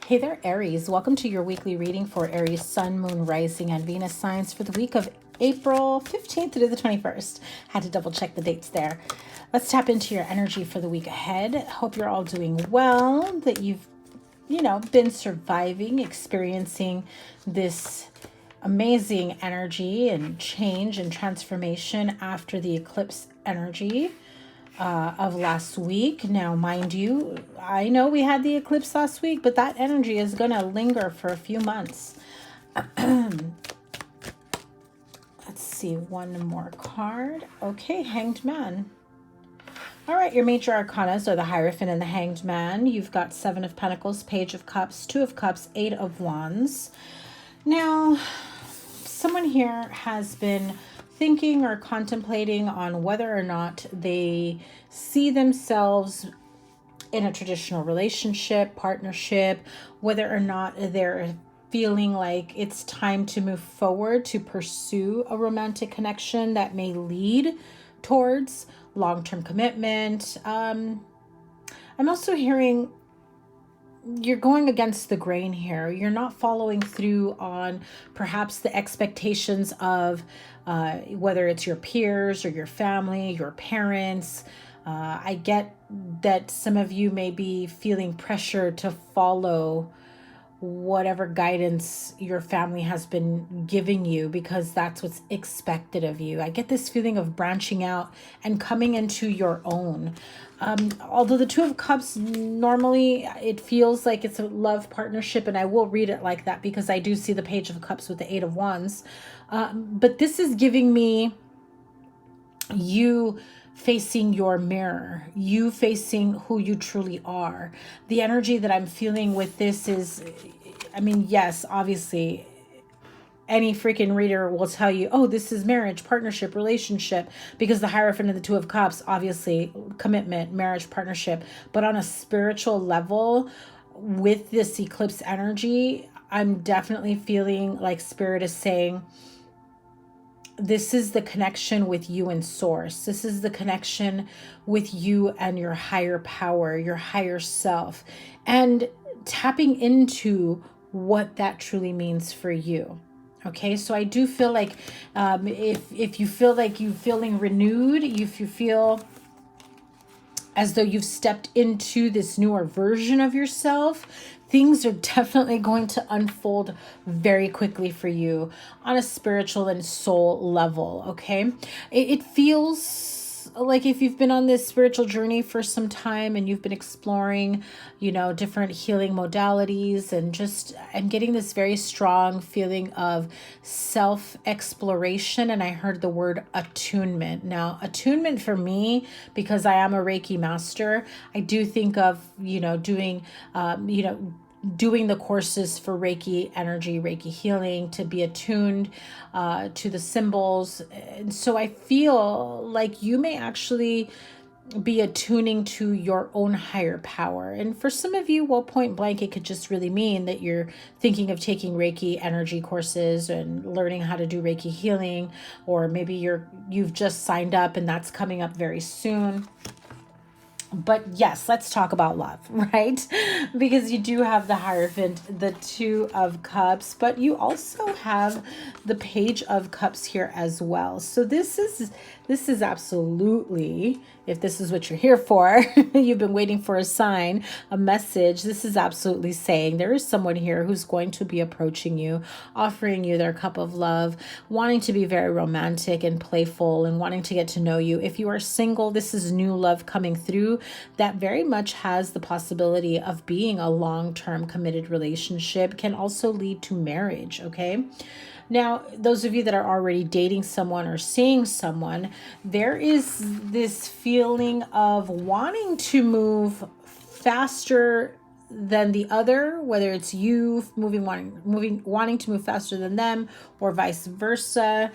Hey there, Aries. Welcome to your weekly reading for Aries Sun, Moon, Rising, and Venus signs for the week of April 15th to the 21st. Had to double check the dates there. Let's tap into your energy for the week ahead. Hope you're all doing well, that you've, been surviving, experiencing this amazing energy and change and transformation after the eclipse energy of last week. Now, mind you, I know we had the eclipse last week, but that energy is going to linger for a few months. Let's see, one more card. Okay, Hanged Man. All right, your major arcanas are the Hierophant and the Hanged Man. You've got Seven of Pentacles, Page of Cups, Two of Cups, Eight of Wands. Now, someone here has been thinking or contemplating on whether or not they see themselves in a traditional relationship, partnership, whether or not they're feeling like it's time to move forward to pursue a romantic connection that may lead towards long-term commitment. I'm also hearing you're going against the grain here. You're not following through on perhaps the expectations of whether it's your peers or your family, your parents. I get that some of you may be feeling pressure to follow whatever guidance your family has been giving you because that's what's expected of you. I get this feeling of branching out and coming into your own. Although the Two of Cups, normally it feels like it's a love partnership, and I will read it like that because I do see the Page of Cups with the Eight of Wands. But this is giving me you facing your mirror, you facing who you truly are. The energy that I'm feeling with this is, yes, obviously, any freaking reader will tell you, oh, this is marriage, partnership, relationship, because the Hierophant and the Two of Cups, obviously, commitment, marriage, partnership. But on a spiritual level, with this eclipse energy, I'm definitely feeling like Spirit is saying, this is the connection with you and source. This is the connection with you and your higher power, your higher self, and tapping into what that truly means for you. Okay, so I do feel like if you feel like you're feeling renewed, if you feel as though you've stepped into this newer version of yourself, things are definitely going to unfold very quickly for you on a spiritual and soul level, okay? It feels like if you've been on this spiritual journey for some time and you've been exploring, different healing modalities, and just, I'm getting this very strong feeling of self-exploration, and I heard the word attunement. Now, attunement for me, because I am a Reiki master, I do think of, doing the courses for Reiki energy, Reiki healing, to be attuned to the symbols. And so I feel like you may actually be attuning to your own higher power. And for some of you, well, point blank, it could just really mean that you're thinking of taking Reiki energy courses and learning how to do Reiki healing, or maybe you've just signed up and that's coming up very soon. But yes, let's talk about love, right? Because you do have the Hierophant, the Two of Cups, but you also have the Page of Cups here as well. So this is absolutely, if this is what you're here for, you've been waiting for a sign, a message, this is absolutely saying there is someone here who's going to be approaching you, offering you their cup of love, wanting to be very romantic and playful and wanting to get to know you. If you are single, this is new love coming through that very much has the possibility of being a long-term committed relationship, can also lead to marriage, okay? Now, those of you that are already dating someone or seeing someone, there is this feeling of wanting to move faster than the other, whether it's you wanting to move faster than them, or vice versa.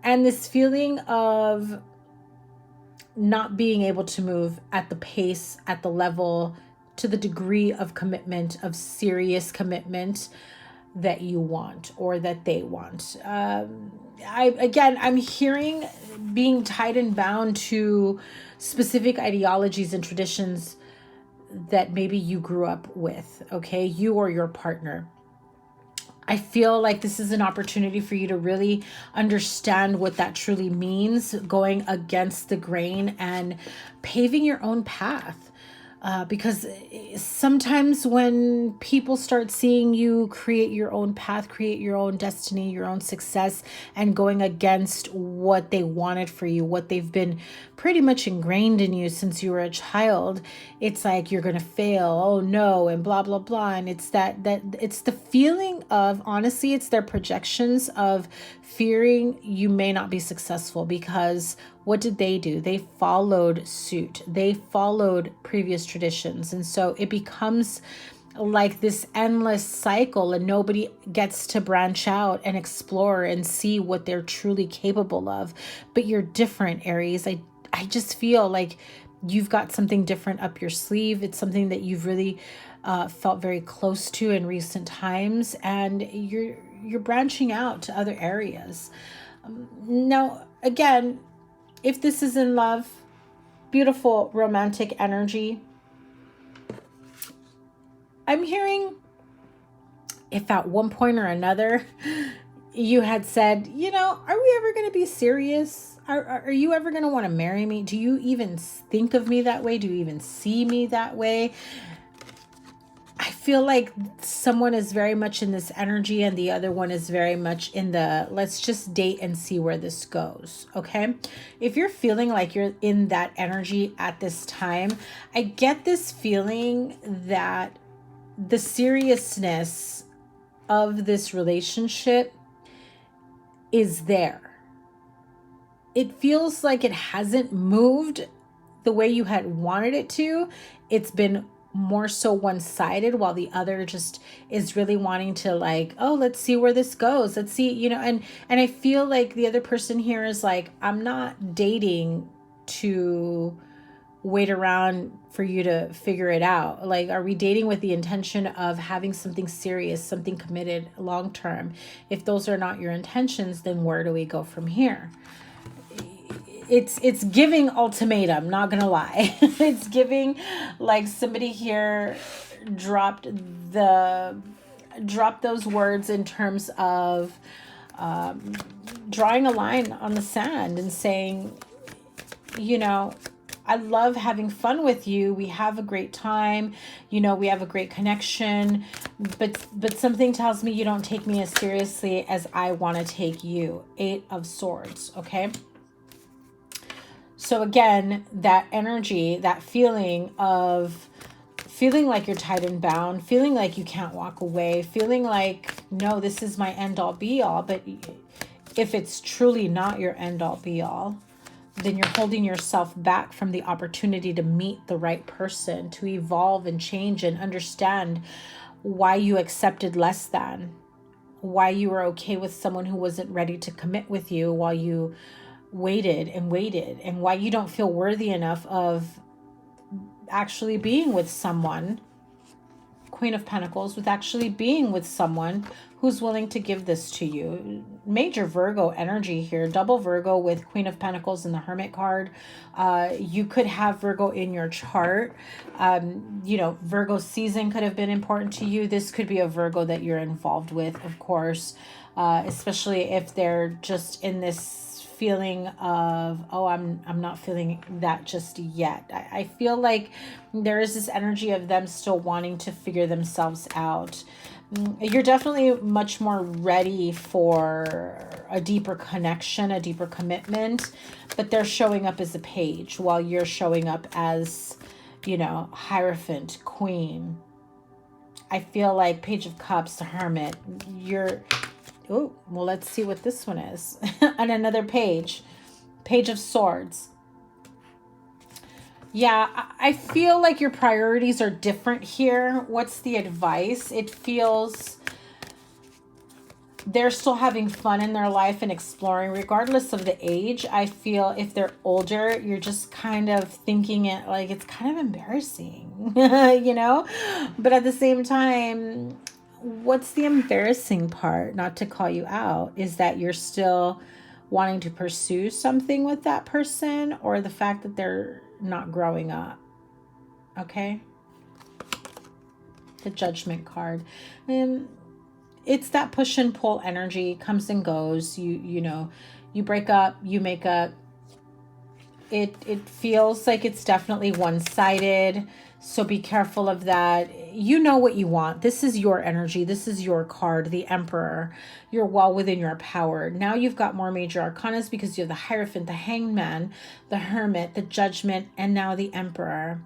And this feeling of not being able to move at the pace, at the level, to the degree of commitment, of serious commitment that you want or that they want. I'm hearing being tied and bound to specific ideologies and traditions that maybe you grew up with, okay? You or your partner. I feel like this is an opportunity for you to really understand what that truly means, going against the grain and paving your own path. Because sometimes when people start seeing you create your own path, create your own destiny, your own success, and going against what they wanted for you, what they've been pretty much ingrained in you since you were a child, it's like you're going to fail. Oh no, and blah, blah, blah. And it's that it's the feeling of, honestly, it's their projections of fearing you may not be successful, because what did they do? They followed suit. They followed previous traditions. And so it becomes like this endless cycle, and nobody gets to branch out and explore and see what they're truly capable of. But you're different, Aries. I just feel like you've got something different up your sleeve. It's something that you've really felt very close to in recent times, and you're branching out to other areas. Now, again, if this is in love, beautiful romantic energy, I'm hearing if at one point or another you had said, you know, are we ever going to be serious? Are you ever going to want to marry me? Do you even think of me that way? Do you even see me that way? I feel like someone is very much in this energy, and the other one is very much in the let's just date and see where this goes. Okay. If you're feeling like you're in that energy at this time, I get this feeling that the seriousness of this relationship is there. It feels like it hasn't moved the way you had wanted it to. It's been more so one-sided, while the other just is really wanting to like, oh, let's see where this goes. Let's see, you know, and I feel like the other person here is like, I'm not dating to wait around for you to figure it out. Like, are we dating with the intention of having something serious, something committed long-term? If those are not your intentions, then where do we go from here? It's giving ultimatum, not gonna lie. It's giving like somebody here dropped those words in terms of drawing a line on the sand and saying, you know, I love having fun with you. We have a great time. You know, we have a great connection, but something tells me you don't take me as seriously as I want to take you. 8 of Swords, okay? So again, that energy, that feeling of feeling like you're tied and bound, feeling like you can't walk away, feeling like, no, this is my end all be all. But if it's truly not your end all be all, then you're holding yourself back from the opportunity to meet the right person, to evolve and change and understand why you accepted less than, why you were okay with someone who wasn't ready to commit with you while you waited, and why you don't feel worthy enough of actually being with someone, Queen of Pentacles, with actually being with someone who's willing to give this to you. Major Virgo energy here, double Virgo with Queen of Pentacles and the Hermit card. You could have Virgo in your chart. You know, Virgo season could have been important to you. This could be a Virgo that you're involved with, of course, especially if they're just in this feeling of, oh, I'm not feeling that just yet. I feel like there is this energy of them still wanting to figure themselves out. You're definitely much more ready for a deeper connection, a deeper commitment, but they're showing up as a page while you're showing up as, you know, Hierophant, Queen. I feel like Page of Cups, the Hermit, you're... Oh, well, let's see what this one is. On another page, Page of Swords. Yeah, I feel like your priorities are different here. What's the advice? It feels they're still having fun in their life and exploring regardless of the age. I feel if they're older, you're just kind of thinking it like it's kind of embarrassing, you know? But at the same time, what's the embarrassing part, not to call you out, is that you're still wanting to pursue something with that person, or the fact that they're not growing up. Okay. the Judgment card. It's that push and pull energy, comes and goes. You know, you break up, you make up. It feels like it's definitely one-sided. So be careful of that. You know what you want. This is your energy. This is your card, the Emperor. You're well within your power. Now you've got more major arcanas because you have the Hierophant, the Hanged Man, the Hermit, the Judgment, and now the Emperor.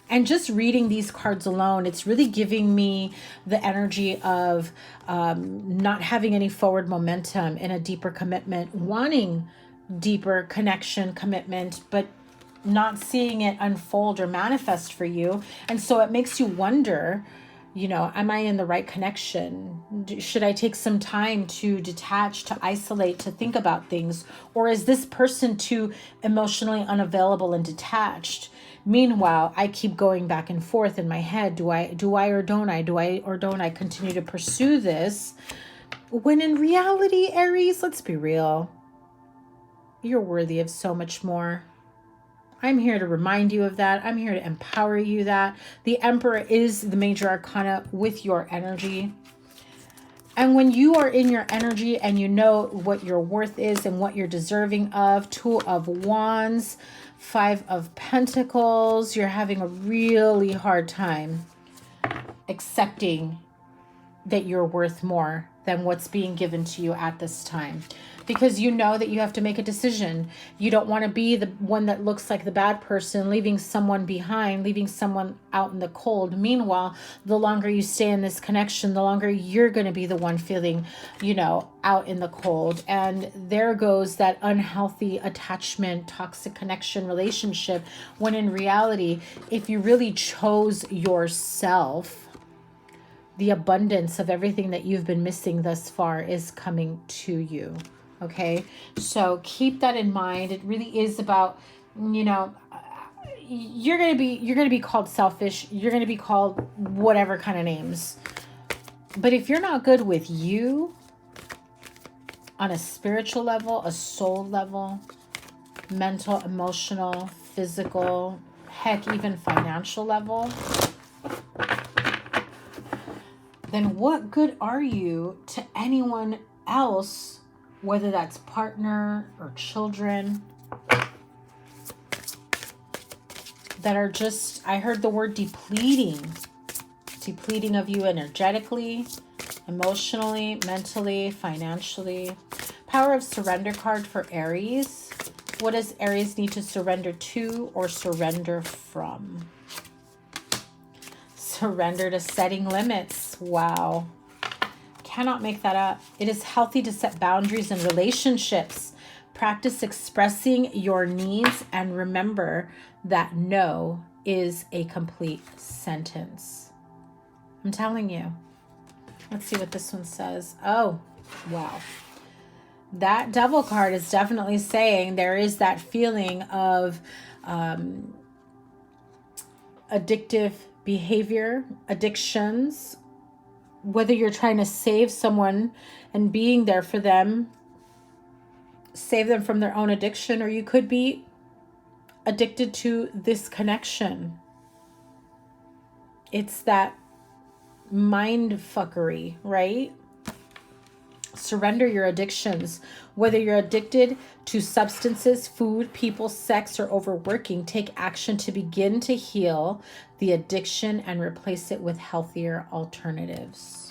And just reading these cards alone, it's really giving me the energy of not having any forward momentum in a deeper commitment, wanting deeper connection, commitment, but not seeing it unfold or manifest for you. And so it makes you wonder, you know, am I in the right connection? Should I take some time to detach, to isolate, to think about things? Or is this person too emotionally unavailable and detached? Meanwhile, I keep going back and forth in my head. Do I or don't I? Do I or don't I continue to pursue this? When in reality, Aries, let's be real. You're worthy of so much more. I'm here to remind you of that. I'm here to empower you that the Emperor is the major arcana with your energy. And when you are in your energy and you know what your worth is and what you're deserving of, 2 of Wands, 5 of Pentacles, you're having a really hard time accepting that you're worth more than what's being given to you at this time. Because you know that you have to make a decision. You don't want to be the one that looks like the bad person, leaving someone behind, leaving someone out in the cold. Meanwhile, the longer you stay in this connection, the longer you're going to be the one feeling, you know, out in the cold. And there goes that unhealthy attachment, toxic connection relationship, when in reality, if you really chose yourself, the abundance of everything that you've been missing thus far is coming to you. Okay, so keep that in mind. It really is about, you know, you're gonna be called selfish. You're gonna be called whatever kind of names. But if you're not good with you on a spiritual level, a soul level, mental, emotional, physical, heck, even financial level, then what good are you to anyone else? Whether that's partner or children that are just, I heard the word depleting of you energetically, emotionally, mentally, financially. Power of Surrender card for Aries. What does Aries need to surrender to or surrender from? Surrender to setting limits. Wow. Cannot make that up. It is healthy to set boundaries in relationships. Practice expressing your needs and remember that no is a complete sentence. I'm telling you. Let's see what this one says. Oh, wow. That Devil card is definitely saying there is that feeling of addictive behavior, addictions, whether you're trying to save someone and being there for them, save them from their own addiction, or you could be addicted to this connection. It's that mind fuckery, right? Surrender your addictions. Whether you're addicted to substances, food, people, sex, or overworking, take action to begin to heal the addiction and replace it with healthier alternatives.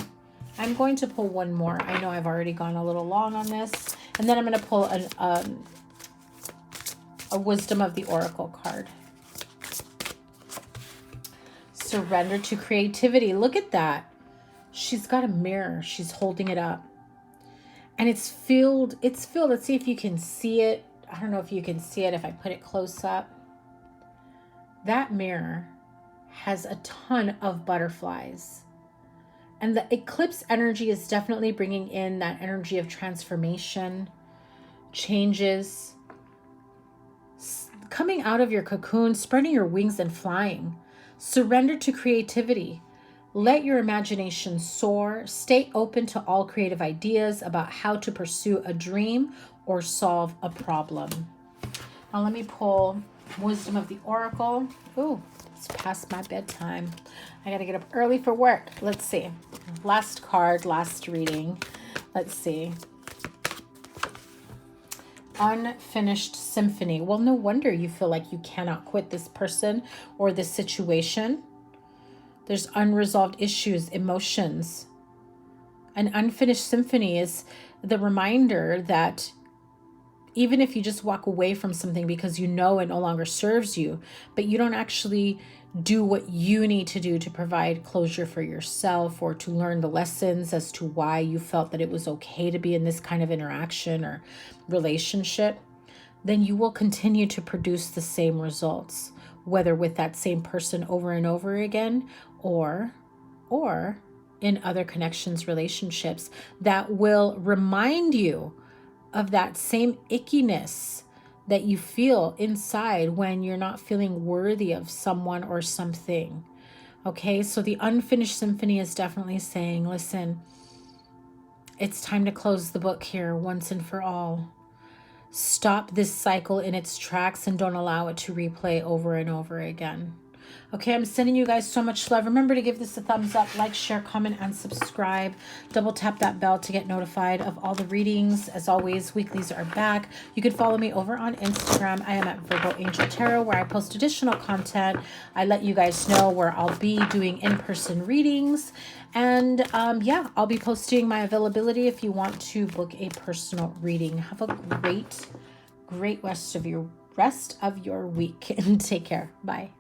I'm going to pull one more. I know I've already gone a little long on this. And then I'm going to pull a Wisdom of the Oracle card. Surrender to creativity. Look at that. She's got a mirror. She's holding it up. And it's filled. Let's see if you can see it. I don't know if you can see it if I put it close up. That mirror has a ton of butterflies. And the eclipse energy is definitely bringing in that energy of transformation, changes, coming out of your cocoon, spreading your wings and flying. Surrender to creativity. Let your imagination soar. Stay open to all creative ideas about how to pursue a dream or solve a problem. Now let me pull Wisdom of the Oracle. Ooh, It's past my bedtime. I got to get up early for work. Let's see. Last card, last reading. Let's see. Unfinished symphony. Well, no wonder you feel like you cannot quit this person or this situation. There's unresolved issues, emotions. An unfinished symphony is the reminder that even if you just walk away from something because you know it no longer serves you, but you don't actually do what you need to do to provide closure for yourself or to learn the lessons as to why you felt that it was okay to be in this kind of interaction or relationship, then you will continue to produce the same results, whether with that same person over and over again or in other connections, relationships that will remind you of that same ickiness that you feel inside when you're not feeling worthy of someone or something. Okay, so the unfinished symphony is definitely saying, listen, it's time to close the book here once and for all. Stop this cycle in its tracks and don't allow it to replay over and over again. Okay, I'm sending you guys so much love. Remember to give this a thumbs up, like, share, comment, and subscribe. Double tap that bell to get notified of all the readings. As always, weeklies are back. You can follow me over on Instagram. I am at Virgo Angel Tarot, where I post additional content. I let you guys know where I'll be doing in-person readings. And yeah, I'll be posting my availability if you want to book a personal reading. Have a great rest of your week and take care. Bye.